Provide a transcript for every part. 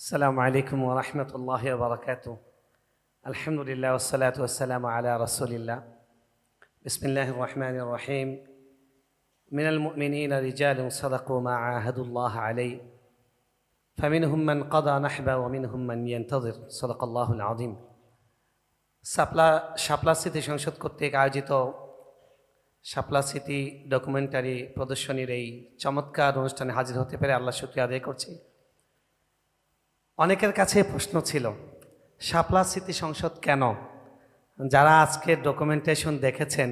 السلام عليكم ورحمة الله وبركاته. الحمد لله والصلاة والسلام على رسول الله. بسم الله الرحمن الرحيم. من المؤمنين رجال صدقوا ما عاهدوا الله عليه فمنهم من قضى نحبه ومنهم من ينتظر. صدق الله العظيم. শাপলা স্মৃতি সংসদ কর্তৃক আয়োজিত শাপলা স্মৃতি ডকুমেন্টারি প্রদর্শনীর এই চমৎকার অনুষ্ঠানে হাজির হতে পেরে আল্লাহ শুকরিয়া আদায় করছি। অনেকের কাছে প্রশ্ন ছিল, শাপলা স্মৃতি সংসদ কেন? যারা আজকে ডকুমেন্টেশন দেখেছেন,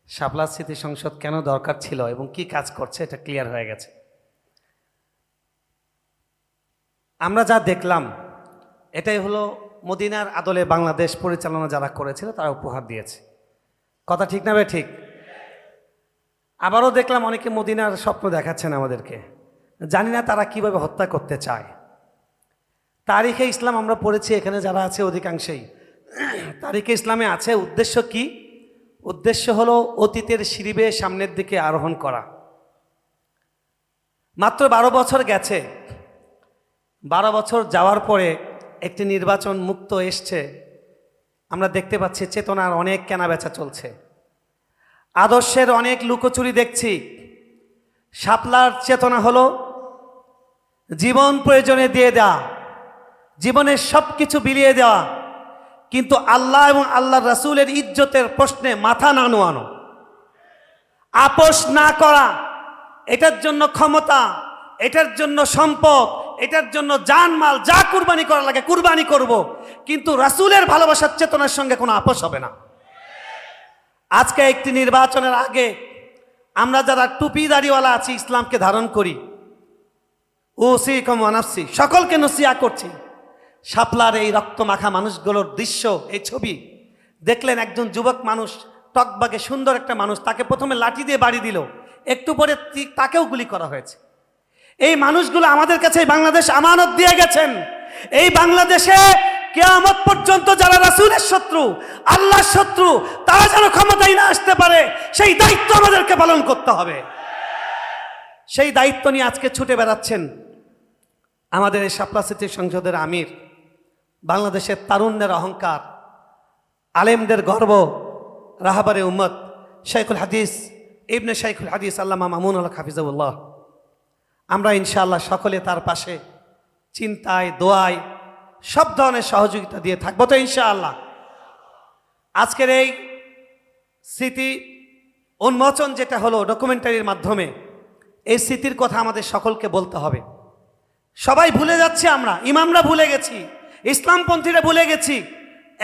শাপলা স্মৃতি সংসদ কেন দরকার ছিল এবং কি কাজ করছে এটা ক্লিয়ার হয়ে গেছে। আমরা যা দেখলাম এটাই হলো মদিনার আদলে বাংলাদেশ পরিচালনা যারা করেছিল তারা উপহার দিয়েছে। কথা ঠিক না? ঠিক। আবারও দেখলাম অনেকে মদিনার স্বপ্ন দেখাচ্ছেন আমাদেরকে, জানি না তারা কিভাবে হত্যা করতে চায়। তারিখে ইসলাম আমরা পড়েছি, এখানে যারা আছে অধিকাংশই তারিখে ইসলামে আছে। উদ্দেশ্য কি? উদ্দেশ্য হলো অতীতের সিঁড়ি বেয়ে সামনের দিকে আরোহণ করা। মাত্র 12 বছর গেছে। 12 বছর যাওয়ার পরে একটি নির্বাচন মুক্ত এসছে। আমরা দেখতে পাচ্ছি চেতনার অনেক কেনাবেচা চলছে, আদর্শের অনেক লুকোচুরি দেখছি। শাপলার চেতনা হলো জীবন প্রয়োজনে দিয়ে দেওয়া, জীবনের সব কিছু বিলিয়ে দেওয়া, কিন্তু আল্লাহ এবং আল্লাহর রাসূলের ইজ্জতের প্রশ্নে মাথা না নোয়ানো, আপোষ না করা। এটার জন্য ক্ষমতা, এটার জন্য সম্পদ, এটার জন্য জানমাল যা কুরবানি করা লাগে কুরবানি করব, কিন্তু রাসূলের ভালোবাসার চেতনার সঙ্গে কোনো আপোষ হবে না। আজকে একটি নির্বাচনের আগে আমরা যারা টুপি দাড়িওয়ালা আছি, ইসলামকে ধারণ করি, উসিকুম ওয়া নাফসি, সকলকে নসিহত করছি। শাপলার এই রক্তমাখা মানুষগুলোর দৃশ্য, এই ছবি দেখলেন। একজন যুবক মানুষ, টকবাগে সুন্দর একটা মানুষ, তাকে প্রথমে লাঠি দিয়ে বাড়ি দিল, একটু পরে তাকেও গুলি করা হয়েছে। এই মানুষগুলো আমাদের কাছে বাংলাদেশ আমানত দিয়ে গেছেন। এই বাংলাদেশে কিয়ামত পর্যন্ত যারা রাসূলের শত্রু, আল্লাহর শত্রু, তারা যেন ক্ষমতায় না আসতে পারে, সেই দায়িত্ব আমাদেরকে পালন করতে হবে। সেই দায়িত্ব নিয়ে আজকে ছুটে বেড়াচ্ছেন আমাদের এই শাপলা স্মৃতি সংসদের আমির, বাংলাদেশের তারুণ্যের অহংকার, আলেমদের গর্ব, রাহবারে উম্মত, শাইখুল হাদিস ইবনে শাইখুল হাদিস আল্লামা মামুন আল হাফিজাহুল্লাহ। আমরা ইনশাআল্লাহ সকলে তার পাশে চিন্তায়, দোয়ায়, সব ধরনের সহযোগিতা দিয়ে থাকবো তো ইনশাআল্লাহ। আজকের এই স্মৃতি উন্মোচন যেটা হলো ডকুমেন্টারির মাধ্যমে, এই স্মৃতির কথা আমাদের সকলকে বলতে হবে। সবাই ভুলে যাচ্ছে, আমরা ইমামরা ভুলে গেছি, ইসলামপন্থীরা ভুলে গেছি।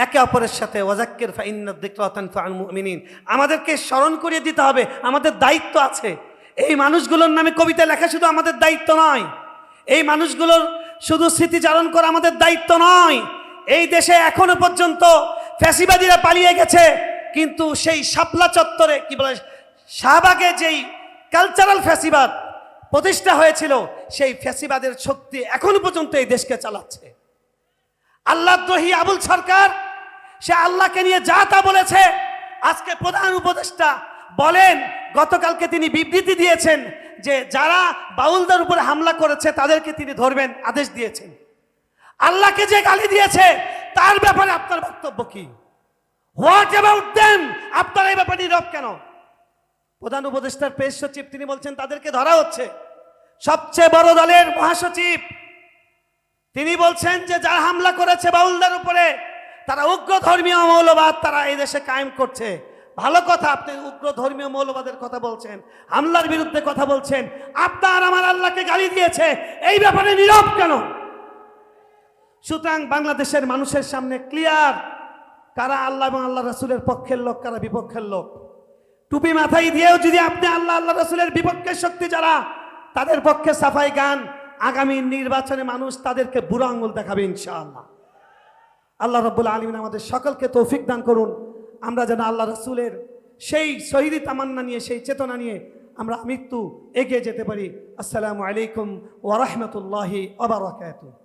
একে অপরের সাথে ওয়াজাক্কির ফাইন্নাদ যিকরা তানফাউল মুমিনিন, আমাদেরকে স্মরণ করিয়ে দিতে হবে, আমাদের দায়িত্ব আছে। এই মানুষগুলোর নামে কবিতা লেখা শুধু আমাদের দায়িত্ব নয়, এই মানুষগুলোর শুধু স্মৃতিচারণ করা আমাদের দায়িত্ব নয়। এই দেশে এখনো পর্যন্ত ফ্যাসিবাদীরা পালিয়ে গেছে, কিন্তু সেই শাপলা চত্বরে কি বলে শাহবাগে যেই কালচারাল ফ্যাসিবাদ প্রতিষ্ঠা হয়েছিল, সেই ফ্যাসিবাদের শক্তি এখনো পর্যন্ত এই দেশকে চালাচ্ছে। আল্লাহদ্রোহী আবুল সরকার, সে আল্লাহকে নিয়ে যা তা বলেছে। আজকে প্রধান উপদেষ্টা বলেন, গতকালকে তিনি বিবৃতি দিয়েছেন যে যারা বাউলদের উপরে হামলা করেছে তাদেরকে তিনি ধরবেন, আদেশ দিয়েছেন। আল্লাহকে যে গালি দিয়েছে তার ব্যাপারে আপনার বক্তব্য কি? What about them? আপনারা এই ব্যাপারে নীরব কেন? প্রধান উপদেষ্টার প্রেস সচিব তিনি বলছেন তাদেরকে ধরা হচ্ছে। সবচেয়ে বড় দলের মহাসচিব তিনি বলছেন যে যারা হামলা করেছে বাউলদের উপরে তারা উগ্র ধর্মীয় মৌলবাদ তারা এই দেশে কায়েম করছে। ভালো কথা, আপনি উগ্র ধর্মীয় মৌলবাদের কথা বলছেন, হামলার বিরুদ্ধে কথা বলছেন, আপনার আমার আল্লাহকে গালি দিয়েছে, এই ব্যাপারে নীরব কেন? সুতরাং বাংলাদেশের মানুষের সামনে ক্লিয়ার কারা আল্লাহ এবং আল্লাহ রাসূলের পক্ষের লোক, কারা বিপক্ষের লোক। টুপি মাথায় দিয়েও যদি আপনি আল্লাহ আল্লাহ রাসূলের বিপক্ষের শক্তি যারা, তাদের পক্ষে সাফাই গান, আগামী নির্বাচনে মানুষ তাদেরকে বুড়ো আঙুল দেখাবে ইনশাআল্লাহ। আল্লাহ রাব্বুল আলামিন আমাদের সকলকে তৌফিক দান করুন, আমরা যেন আল্লাহ রাসূলের সেই শহীদি তামান্না নিয়ে, সেই চেতনা নিয়ে আমরা মৃত্যু এগিয়ে যেতে পারি। আসসালামু আলাইকুম ওয়া রাহমাতুল্লাহি ওয়া বারাকাতুহু।